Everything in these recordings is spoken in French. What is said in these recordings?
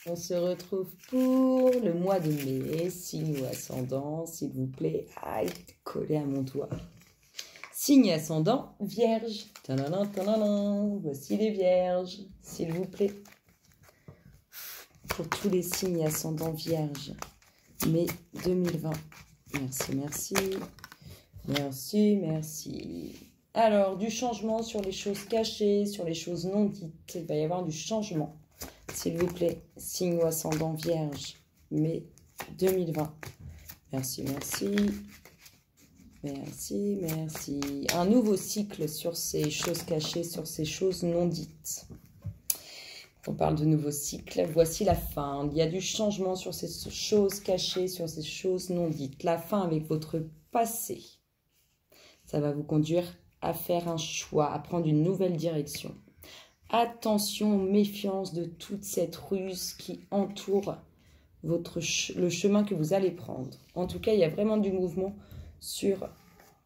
On se retrouve pour le mois de mai, signe ou ascendant, s'il vous plaît. Aïe, collé à mon doigt. Signe ascendant, vierge. Tadadam, tadadam. Voici les vierges, s'il vous plaît. Pour tous les signes ascendants vierges, mai 2020. Merci, merci. Merci, merci. Alors, du changement sur les choses cachées, sur les choses non dites. Il va y avoir du changement. S'il vous plaît, signe ou ascendant vierge, mai 2020. Merci, merci. Merci, merci. Un nouveau cycle sur ces choses cachées, sur ces choses non dites. On parle de nouveau cycle. Voici la fin. Il y a du changement sur ces choses cachées, sur ces choses non dites. La fin avec votre passé. Ça va vous conduire à faire un choix, à prendre une nouvelle direction. Attention, méfiance de toute cette ruse qui entoure le chemin que vous allez prendre. En tout cas, il y a vraiment du mouvement sur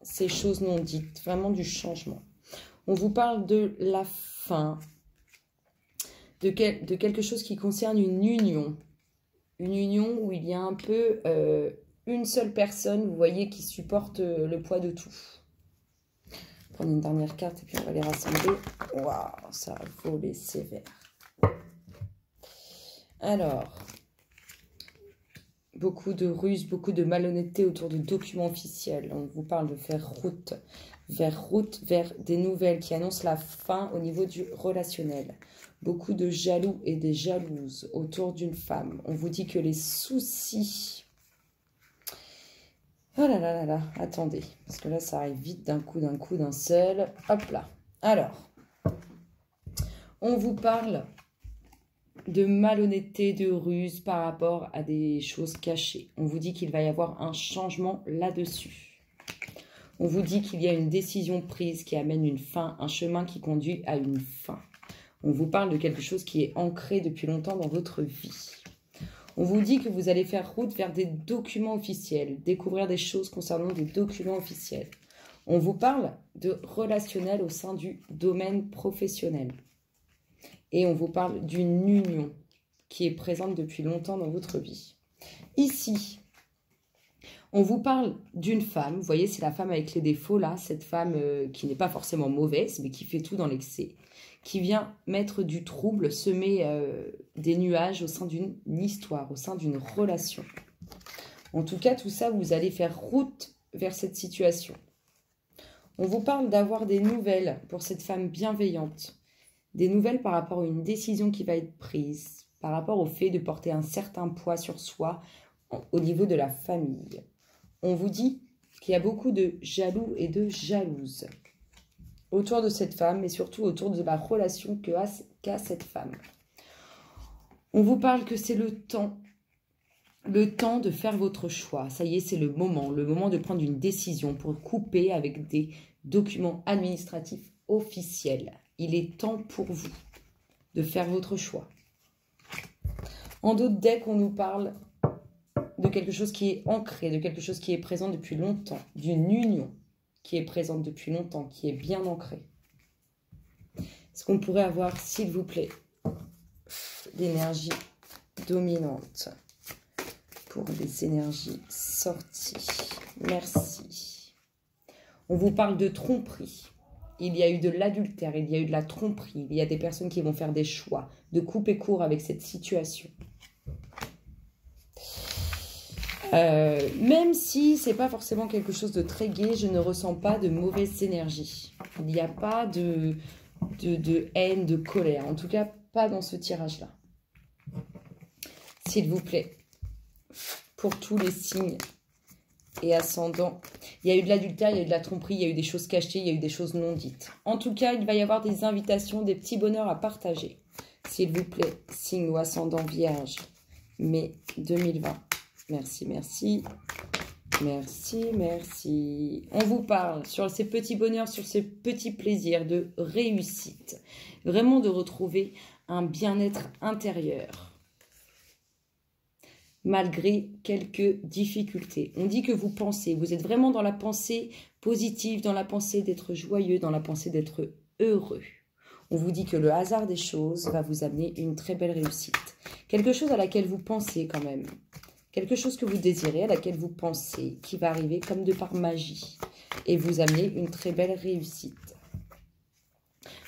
ces choses non dites, vraiment du changement. On vous parle de la fin, de quelque chose qui concerne une union où il y a un peu une seule personne, vous voyez, qui supporte le poids de tout. Prendre une dernière carte et puis on va les rassembler. Waouh, ça a volé sévère. Alors, beaucoup de ruses, beaucoup de malhonnêteté autour de documents officiels. On vous parle de faire route vers des nouvelles qui annoncent la fin au niveau du relationnel. Beaucoup de jaloux et des jalouses autour d'une femme. On vous dit que les soucis... Oh là là là là, attendez, parce que là, ça arrive vite d'un coup, d'un seul. Hop là. Alors, on vous parle de malhonnêteté, de ruse par rapport à des choses cachées. On vous dit qu'il va y avoir un changement là-dessus. On vous dit qu'il y a une décision prise qui amène une fin, un chemin qui conduit à une fin. On vous parle de quelque chose qui est ancré depuis longtemps dans votre vie. On vous dit que vous allez faire route vers des documents officiels, découvrir des choses concernant des documents officiels. On vous parle de relationnel au sein du domaine professionnel. Et on vous parle d'une union qui est présente depuis longtemps dans votre vie. Ici, on vous parle d'une femme, vous voyez, c'est la femme avec les défauts là, cette femme qui n'est pas forcément mauvaise, mais qui fait tout dans l'excès, qui vient mettre du trouble, semer des nuages au sein d'une histoire, au sein d'une relation. En tout cas, tout ça, vous allez faire route vers cette situation. On vous parle d'avoir des nouvelles pour cette femme bienveillante, des nouvelles par rapport à une décision qui va être prise, par rapport au fait de porter un certain poids sur soi au niveau de la famille. On vous dit qu'il y a beaucoup de jaloux et de jalouses autour de cette femme, mais surtout autour de la relation qu'a cette femme. On vous parle que c'est le temps de faire votre choix. Ça y est, c'est le moment de prendre une décision pour couper avec des documents administratifs officiels. Il est temps pour vous de faire votre choix. En d'autres decks, on nous parle de quelque chose qui est ancré, de quelque chose qui est présent depuis longtemps, d'une union qui est présente depuis longtemps, qui est bien ancrée. Est-ce qu'on pourrait avoir, s'il vous plaît, l'énergie dominante pour les énergies sorties? Merci. On vous parle de tromperie. Il y a eu de l'adultère, il y a eu de la tromperie, il y a des personnes qui vont faire des choix, de couper court avec cette situation. Même si c'est pas forcément quelque chose de très gai, je ne ressens pas de mauvaise énergie. Il n'y a pas de haine, de colère. En tout cas, pas dans ce tirage-là. S'il vous plaît, pour tous les signes et ascendants, il y a eu de l'adultère, il y a eu de la tromperie, il y a eu des choses cachées, il y a eu des choses non dites. En tout cas, il va y avoir des invitations, des petits bonheurs à partager. S'il vous plaît, signe ou ascendant vierge, mai 2020. Merci, merci. Merci, merci. On vous parle sur ces petits bonheurs, sur ces petits plaisirs de réussite. Vraiment de retrouver un bien-être intérieur. Malgré quelques difficultés. On dit que vous pensez, vous êtes vraiment dans la pensée positive, dans la pensée d'être joyeux, dans la pensée d'être heureux. On vous dit que le hasard des choses va vous amener une très belle réussite. Quelque chose à laquelle vous pensez quand même. Quelque chose que vous désirez, à laquelle vous pensez, qui va arriver comme de par magie. Et vous amener une très belle réussite.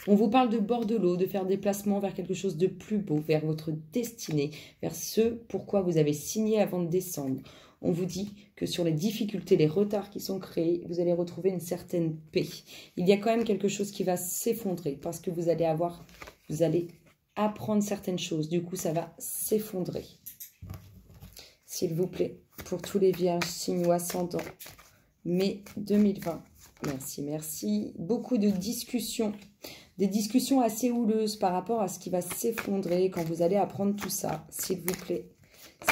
On vous parle de bord de l'eau, de faire des placements vers quelque chose de plus beau, vers votre destinée, vers ce pourquoi vous avez signé avant de descendre. On vous dit que sur les difficultés, les retards qui sont créés, vous allez retrouver une certaine paix. Il y a quand même quelque chose qui va s'effondrer parce que vous allez apprendre certaines choses. Du coup, ça va s'effondrer. S'il vous plaît, pour tous les vierges, signes ou ascendants, mai 2020. Merci, merci. Beaucoup de discussions, des discussions assez houleuses par rapport à ce qui va s'effondrer quand vous allez apprendre tout ça. S'il vous plaît,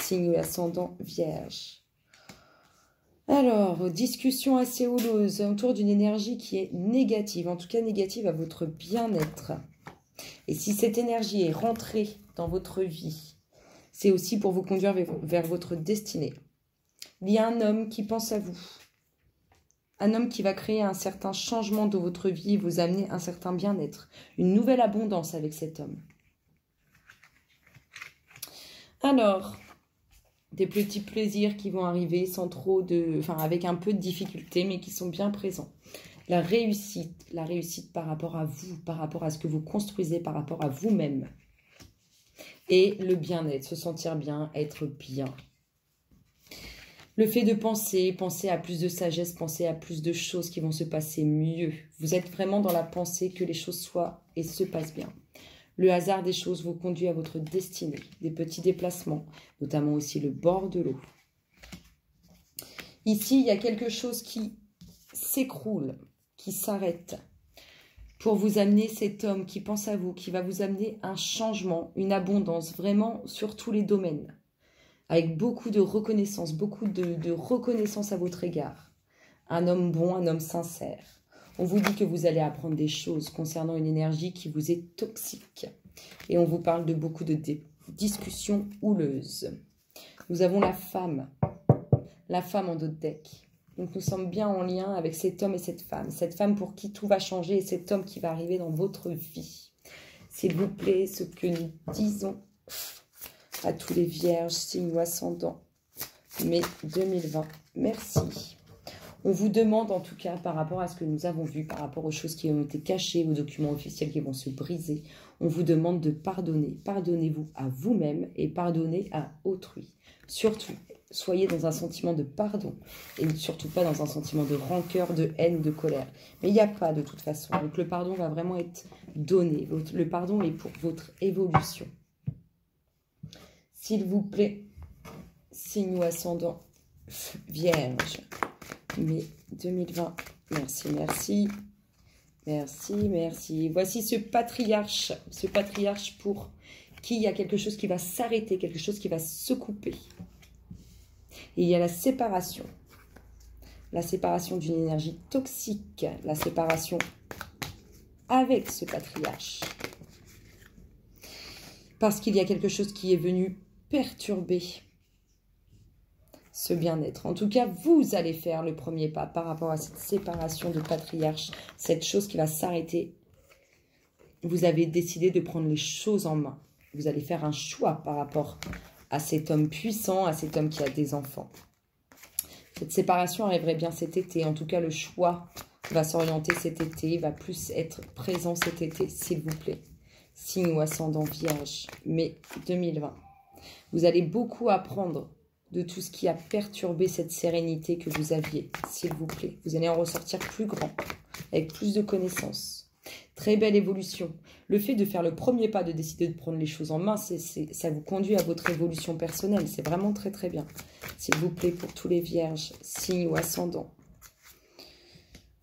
signe ou ascendant vierge. Alors, discussion assez houleuse autour d'une énergie qui est négative, en tout cas négative à votre bien-être. Et si cette énergie est rentrée dans votre vie, c'est aussi pour vous conduire vers votre destinée. Il y a un homme qui pense à vous. Un homme qui va créer un certain changement dans votre vie, vous amener un certain bien-être, une nouvelle abondance avec cet homme. Alors, des petits plaisirs qui vont arriver sans trop avec un peu de difficulté, mais qui sont bien présents. La réussite par rapport à vous, par rapport à ce que vous construisez, par rapport à vous-même. Et le bien-être, se sentir bien, être bien. Le fait de penser à plus de sagesse, penser à plus de choses qui vont se passer mieux. Vous êtes vraiment dans la pensée que les choses soient et se passent bien. Le hasard des choses vous conduit à votre destinée. Des petits déplacements, notamment aussi le bord de l'eau. Ici, il y a quelque chose qui s'écroule, qui s'arrête. Pour vous amener cet homme qui pense à vous, qui va vous amener un changement, une abondance, vraiment sur tous les domaines. Avec beaucoup de reconnaissance, de reconnaissance à votre égard. Un homme bon, un homme sincère. On vous dit que vous allez apprendre des choses concernant une énergie qui vous est toxique. Et on vous parle de beaucoup de discussions houleuses. Nous avons la femme en dos de deck. Donc nous sommes bien en lien avec cet homme et cette femme pour qui tout va changer et cet homme qui va arriver dans votre vie. S'il vous plaît, ce que nous disons à tous les vierges, signes ou ascendants, mai 2020. Merci. On vous demande en tout cas par rapport à ce que nous avons vu, par rapport aux choses qui ont été cachées, aux documents officiels qui vont se briser, on vous demande de pardonner. Pardonnez-vous à vous-même et pardonnez à autrui. Surtout, soyez dans un sentiment de pardon et surtout pas dans un sentiment de rancœur, de haine, de colère. Mais il n'y a pas de toute façon. Donc le pardon va vraiment être donné. Le pardon est pour votre évolution. S'il vous plaît, signe ou ascendant vierge. Mai 2020. Merci, merci. Merci, merci. Voici ce patriarche pour qui il y a quelque chose qui va s'arrêter, quelque chose qui va se couper. Et il y a la séparation d'une énergie toxique, la séparation avec ce patriarche. Parce qu'il y a quelque chose qui est venu perturber ce bien-être. En tout cas, vous allez faire le premier pas par rapport à cette séparation de patriarche, cette chose qui va s'arrêter. Vous avez décidé de prendre les choses en main. Vous allez faire un choix par rapport à cet homme puissant, à cet homme qui a des enfants. Cette séparation arriverait bien cet été. En tout cas, le choix va s'orienter cet été, va plus être présent cet été, s'il vous plaît. Signe ou ascendant vierge, mai 2020. Vous allez beaucoup apprendre de tout ce qui a perturbé cette sérénité que vous aviez, s'il vous plaît. Vous allez en ressortir plus grand, avec plus de connaissances. Très belle évolution. Le fait de faire le premier pas, de décider de prendre les choses en main, ça vous conduit à votre évolution personnelle. C'est vraiment très très bien. S'il vous plaît, pour tous les vierges, signes ou ascendants.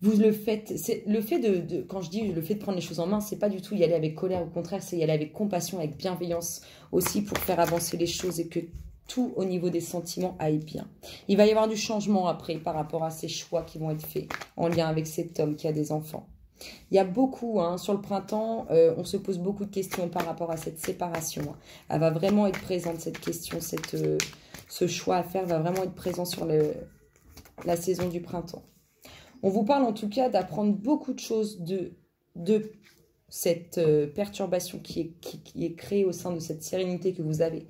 Vous le faites, quand je dis le fait de prendre les choses en main, c'est pas du tout y aller avec colère, au contraire, c'est y aller avec compassion, avec bienveillance aussi pour faire avancer les choses et que tout au niveau des sentiments aille bien. Il va y avoir du changement après par rapport à ces choix qui vont être faits en lien avec cet homme qui a des enfants. Il y a beaucoup, sur le printemps, on se pose beaucoup de questions par rapport à cette séparation. Elle va vraiment être présente, cette question, ce choix à faire va vraiment être présent sur la saison du printemps. On vous parle en tout cas d'apprendre beaucoup de choses, de cette perturbation qui est créée au sein de cette sérénité que vous avez.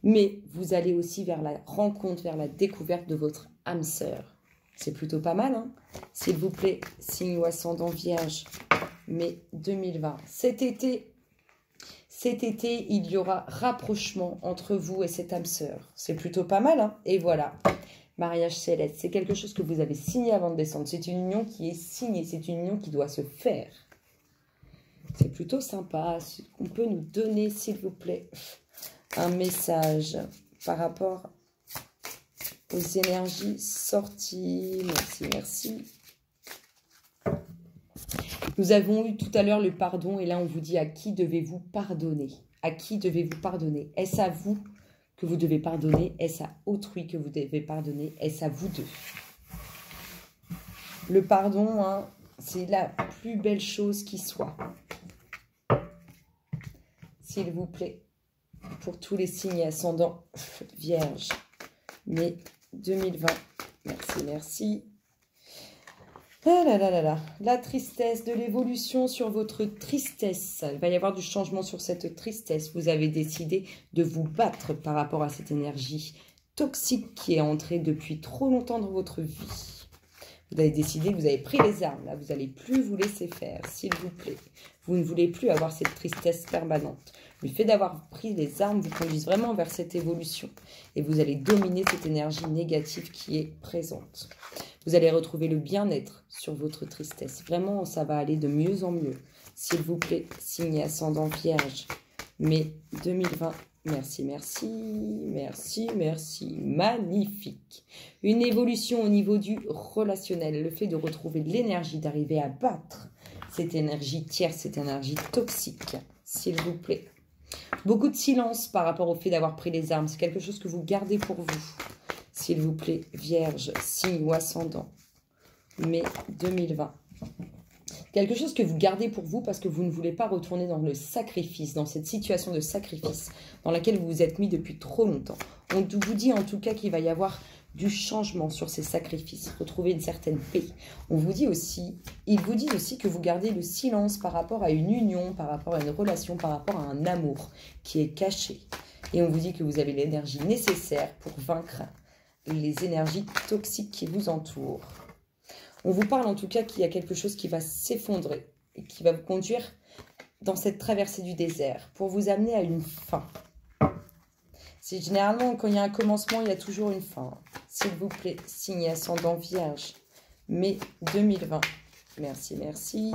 Mais vous allez aussi vers la rencontre, vers la découverte de votre âme sœur. C'est plutôt pas mal, hein? S'il vous plaît, signe ou ascendant Vierge, mai 2020. Cet été, il y aura rapprochement entre vous et cette âme sœur. C'est plutôt pas mal, hein? Et voilà, mariage céleste. C'est quelque chose que vous avez signé avant de descendre. C'est une union qui est signée. C'est une union qui doit se faire. C'est plutôt sympa. On peut nous donner, s'il vous plaît, un message par rapport aux énergies sorties. Merci, merci. Nous avons eu tout à l'heure le pardon et là on vous dit à qui devez-vous pardonner? À qui devez-vous pardonner? Est-ce à vous que vous devez pardonner? Est-ce à autrui que vous devez pardonner? Est-ce à vous deux? Le pardon, hein, c'est la plus belle chose qui soit. S'il vous plaît, pour tous les signes ascendants Vierge, mai 2020. Merci, merci. Ah là là là là, la tristesse, de l'évolution sur votre tristesse. Il va y avoir du changement sur cette tristesse. Vous avez décidé de vous battre par rapport à cette énergie toxique qui est entrée depuis trop longtemps dans votre vie. Vous avez décidé, vous avez pris les armes, là, vous n'allez plus vous laisser faire, s'il vous plaît. Vous ne voulez plus avoir cette tristesse permanente. Le fait d'avoir pris les armes vous conduit vraiment vers cette évolution. Et vous allez dominer cette énergie négative qui est présente. Vous allez retrouver le bien-être sur votre tristesse. Vraiment, ça va aller de mieux en mieux. S'il vous plaît, signe ascendant Vierge, mai 2020. Merci, merci, merci, merci. Magnifique. Une évolution au niveau du relationnel. Le fait de retrouver l'énergie, d'arriver à battre cette énergie tierce, cette énergie toxique. S'il vous plaît. Beaucoup de silence par rapport au fait d'avoir pris les armes. C'est quelque chose que vous gardez pour vous. S'il vous plaît, Vierge, signe ou ascendant, mai 2020. Quelque chose que vous gardez pour vous parce que vous ne voulez pas retourner dans le sacrifice, dans cette situation de sacrifice dans laquelle vous vous êtes mis depuis trop longtemps. On vous dit en tout cas qu'il va y avoir du changement sur ces sacrifices, retrouver une certaine paix. On vous dit aussi, il vous dit aussi que vous gardez le silence par rapport à une union, par rapport à une relation, par rapport à un amour qui est caché. Et on vous dit que vous avez l'énergie nécessaire pour vaincre les énergies toxiques qui vous entourent. On vous parle en tout cas qu'il y a quelque chose qui va s'effondrer et qui va vous conduire dans cette traversée du désert pour vous amener à une fin. C'est généralement quand il y a un commencement, il y a toujours une fin. S'il vous plaît, signe ascendant Vierge, mai 2020. Merci, merci.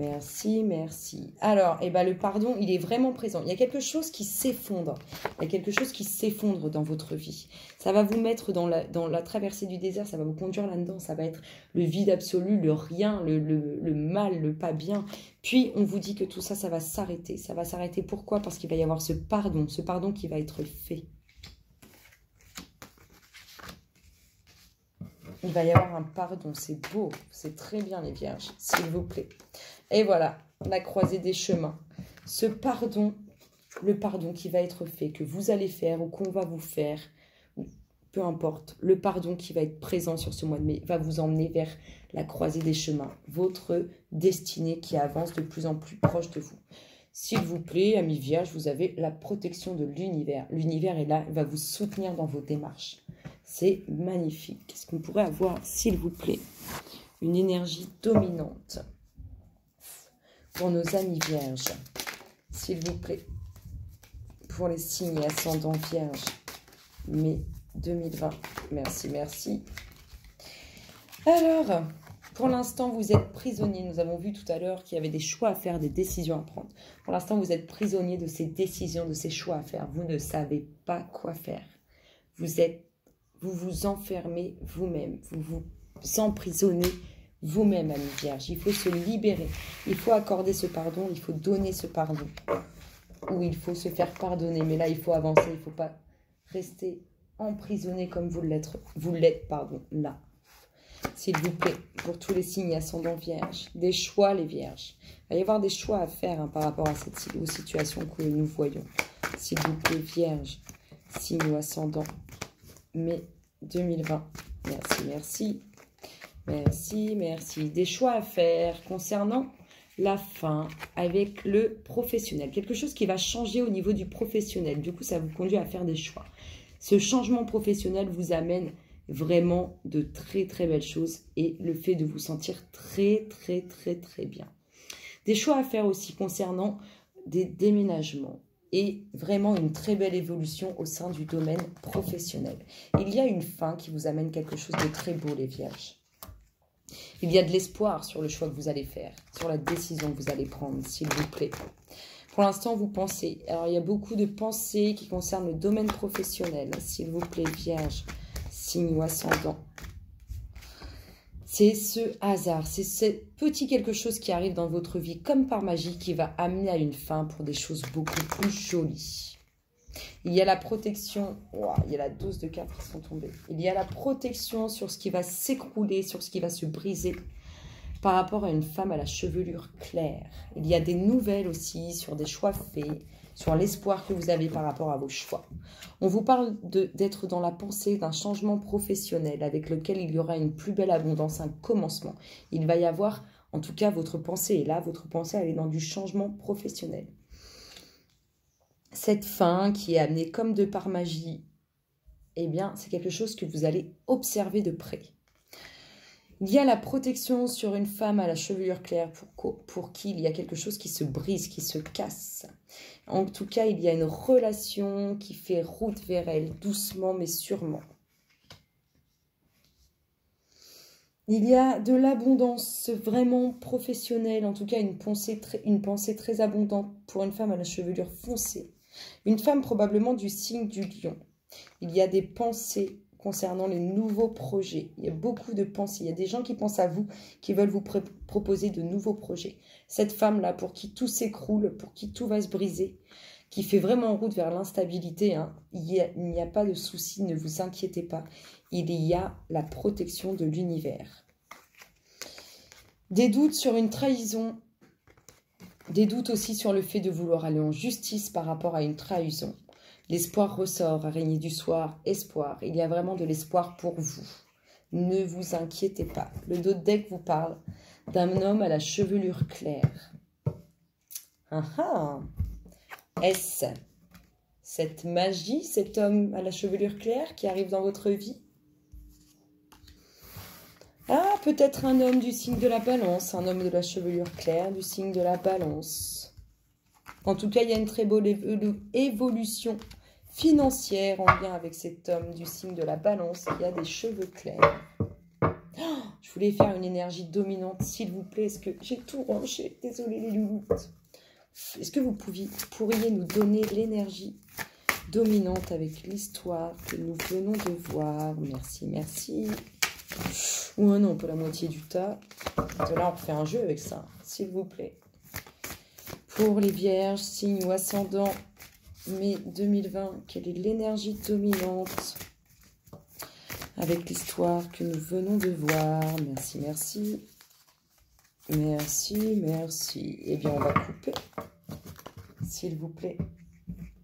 Merci, merci. Alors, eh ben, le pardon, il est vraiment présent. Il y a quelque chose qui s'effondre. Il y a quelque chose qui s'effondre dans votre vie. Ça va vous mettre dans la traversée du désert. Ça va vous conduire là-dedans. Ça va être le vide absolu, le rien, le mal, le pas bien. Puis, on vous dit que tout ça, ça va s'arrêter. Ça va s'arrêter. Pourquoi? Parce qu'il va y avoir ce pardon qui va être fait. Il va y avoir un pardon. C'est beau. C'est très bien, les vierges. S'il vous plaît. Et voilà, la croisée des chemins. Ce pardon, le pardon qui va être fait, que vous allez faire ou qu'on va vous faire, peu importe, le pardon qui va être présent sur ce mois de mai va vous emmener vers la croisée des chemins, votre destinée qui avance de plus en plus proche de vous. S'il vous plaît, amis vierges, vous avez la protection de l'univers. L'univers est là, il va vous soutenir dans vos démarches. C'est magnifique. Qu'est-ce qu'on pourrait avoir, s'il vous plaît? Une énergie dominante pour nos amis vierges, s'il vous plaît, pour les signes ascendants vierges, mai 2020. Merci, merci. Alors, pour l'instant, vous êtes prisonnier. Nous avons vu tout à l'heure qu'il y avait des choix à faire, des décisions à prendre. Pour l'instant, vous êtes prisonnier de ces décisions, de ces choix à faire. Vous ne savez pas quoi faire. Vous vous enfermez vous-même. Vous vous emprisonnez vous-même, amis vierges. Il faut se libérer. Il faut accorder ce pardon. Il faut donner ce pardon. Ou il faut se faire pardonner. Mais là, il faut avancer. Il ne faut pas rester emprisonné comme vous l'êtes, là. S'il vous plaît, pour tous les signes ascendants vierges. Des choix, les vierges. Il va y avoir des choix à faire par rapport à aux situations que nous voyons. S'il vous plaît, vierges. Signe ascendant. Mai 2020. Merci, merci. Merci, merci. Des choix à faire concernant la fin avec le professionnel. Quelque chose qui va changer au niveau du professionnel. Du coup, ça vous conduit à faire des choix. Ce changement professionnel vous amène vraiment de très très belles choses et le fait de vous sentir très très très très bien. Des choix à faire aussi concernant des déménagements et vraiment une très belle évolution au sein du domaine professionnel. Il y a une fin qui vous amène quelque chose de très beau, les vierges. Il y a de l'espoir sur le choix que vous allez faire, sur la décision que vous allez prendre, s'il vous plaît. Pour l'instant, vous pensez. Alors, il y a beaucoup de pensées qui concernent le domaine professionnel. S'il vous plaît, vierge, signe ou ascendant. C'est ce hasard, c'est ce petit quelque chose qui arrive dans votre vie comme par magie qui va amener à une fin pour des choses beaucoup plus jolies. Il y a la protection, wow, il y a la dose de cartes qui sont tombées. Il y a la protection sur ce qui va s'écrouler, sur ce qui va se briser par rapport à une femme à la chevelure claire. Il y a des nouvelles aussi sur des choix faits, sur l'espoir que vous avez par rapport à vos choix. On vous parle d'être dans la pensée d'un changement professionnel avec lequel il y aura une plus belle abondance, un commencement. Il va y avoir, en tout cas, votre pensée est là, votre pensée elle est dans du changement professionnel. Cette fin qui est amenée comme de par magie, eh bien, c'est quelque chose que vous allez observer de près. Il y a la protection sur une femme à la chevelure claire pour qui il y a quelque chose qui se brise, qui se casse. En tout cas, il y a une relation qui fait route vers elle, doucement mais sûrement. Il y a de l'abondance vraiment professionnelle, en tout cas une pensée très abondante pour une femme à la chevelure foncée. Une femme probablement du signe du lion. Il y a des pensées concernant les nouveaux projets. Il y a beaucoup de pensées. Il y a des gens qui pensent à vous, qui veulent vous proposer de nouveaux projets. Cette femme-là, pour qui tout s'écroule, pour qui tout va se briser, qui fait vraiment en route vers l'instabilité, hein, il n'y a pas de souci, ne vous inquiétez pas. Il y a la protection de l'univers. Des doutes sur une trahison. Des doutes aussi sur le fait de vouloir aller en justice par rapport à une trahison. L'espoir ressort, araignée du soir, espoir. Il y a vraiment de l'espoir pour vous. Ne vous inquiétez pas. Le dos de deck vous parle d'un homme à la chevelure claire. Ah ah! Est-ce cette magie, cet homme à la chevelure claire qui arrive dans votre vie? Ah, peut-être un homme du signe de la balance, un homme de la chevelure claire du signe de la balance. En tout cas, il y a une très belle évolution financière en lien avec cet homme du signe de la balance qui a des cheveux clairs. Oh, je voulais faire une énergie dominante, s'il vous plaît. Est-ce que j'ai tout rangé? Désolée les louloutes. Est-ce que vous pourriez nous donner l'énergie dominante avec l'histoire que nous venons de voir? Merci, merci. Ou non, pas la moitié du tas. Là, on fait un jeu avec ça, s'il vous plaît. Pour les vierges, signe ou ascendant, mai 2020, quelle est l'énergie dominante avec l'histoire que nous venons de voir? Merci, merci. Merci, merci. Eh bien, on va couper, s'il vous plaît.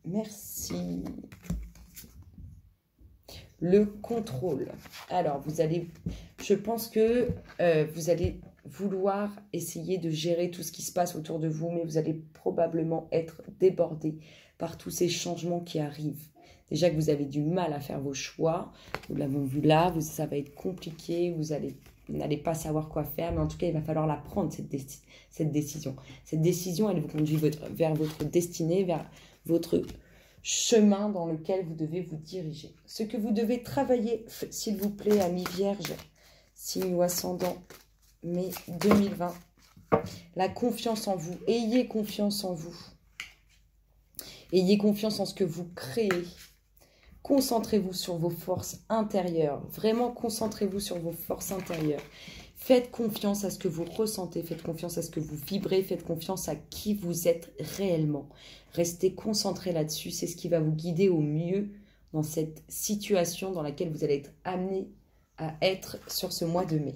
Merci. Le contrôle. Alors, je pense que vous allez vouloir essayer de gérer tout ce qui se passe autour de vous, mais vous allez probablement être débordé par tous ces changements qui arrivent. Déjà que vous avez du mal à faire vos choix, nous l'avons vu là, ça va être compliqué, vous n'allez pas savoir quoi faire, mais en tout cas, il va falloir la prendre, cette décision. Cette décision, elle vous conduit vers votre destinée, vers votre chemin dans lequel vous devez vous diriger. Ce que vous devez travailler, s'il vous plaît, amis vierges, signe ou ascendant, mai 2020, la confiance en vous. Ayez confiance en vous. Ayez confiance en ce que vous créez. Concentrez-vous sur vos forces intérieures. Vraiment, concentrez-vous sur vos forces intérieures. Faites confiance à ce que vous ressentez. Faites confiance à ce que vous vibrez. Faites confiance à qui vous êtes réellement. Restez concentrés là-dessus. C'est ce qui va vous guider au mieux dans cette situation dans laquelle vous allez être amené à être sur ce mois de mai.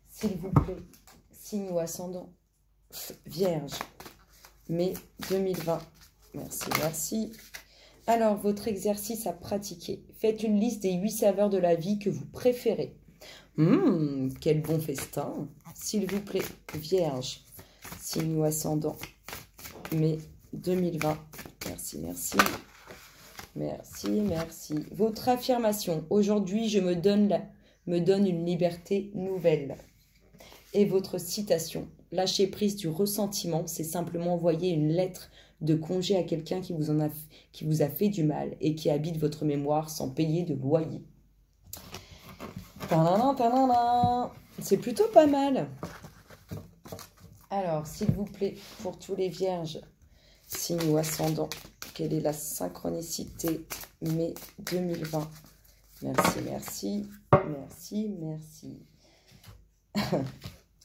S'il vous plaît, signe ou ascendant, vierge, mai 2020. Merci, merci. Alors, votre exercice à pratiquer. Faites une liste des 8 saveurs de la vie que vous préférez. Quel bon festin. S'il vous plaît, vierge, signe ou ascendant, mai 2020. Merci, merci. Merci, merci. Votre affirmation. Aujourd'hui, je me donne une liberté nouvelle. Et votre citation. Lâcher prise du ressentiment, c'est simplement envoyer une lettre de congé à quelqu'un qui vous a fait du mal et qui habite votre mémoire sans payer de loyer. C'est plutôt pas mal. Alors, s'il vous plaît, pour tous les vierges, signe ou ascendant, quelle est la synchronicité mai 2020? Merci, merci, merci, merci.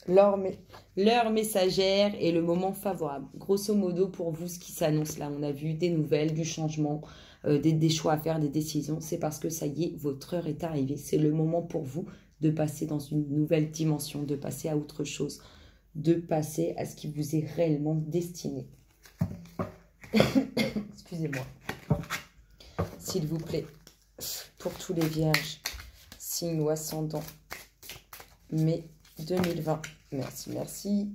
L'heure messagère est le moment favorable. Grosso modo, pour vous, ce qui s'annonce là, on a vu des nouvelles, du changement, des choix à faire, des décisions. C'est parce que ça y est, votre heure est arrivée. C'est le moment pour vous de passer dans une nouvelle dimension, de passer à autre chose, de passer à ce qui vous est réellement destiné. Excusez-moi. S'il vous plaît, pour tous les vierges, signe ou ascendant, mai 2020. Merci, merci.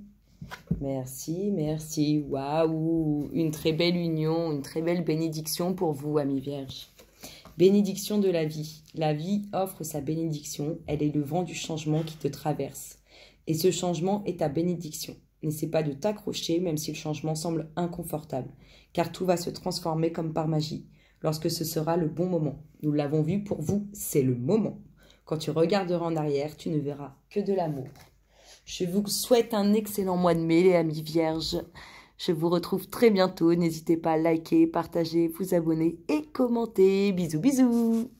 Merci, merci. Waouh! Une très belle union, une très belle bénédiction pour vous, amis vierges. Bénédiction de la vie. La vie offre sa bénédiction. Elle est le vent du changement qui te traverse. Et ce changement est ta bénédiction. N'essaie pas de t'accrocher, même si le changement semble inconfortable. Car tout va se transformer comme par magie, lorsque ce sera le bon moment. Nous l'avons vu, pour vous, c'est le moment. Quand tu regarderas en arrière, tu ne verras que de l'amour. Je vous souhaite un excellent mois de mai, les amis vierges. Je vous retrouve très bientôt. N'hésitez pas à liker, partager, vous abonner et commenter. Bisous, bisous.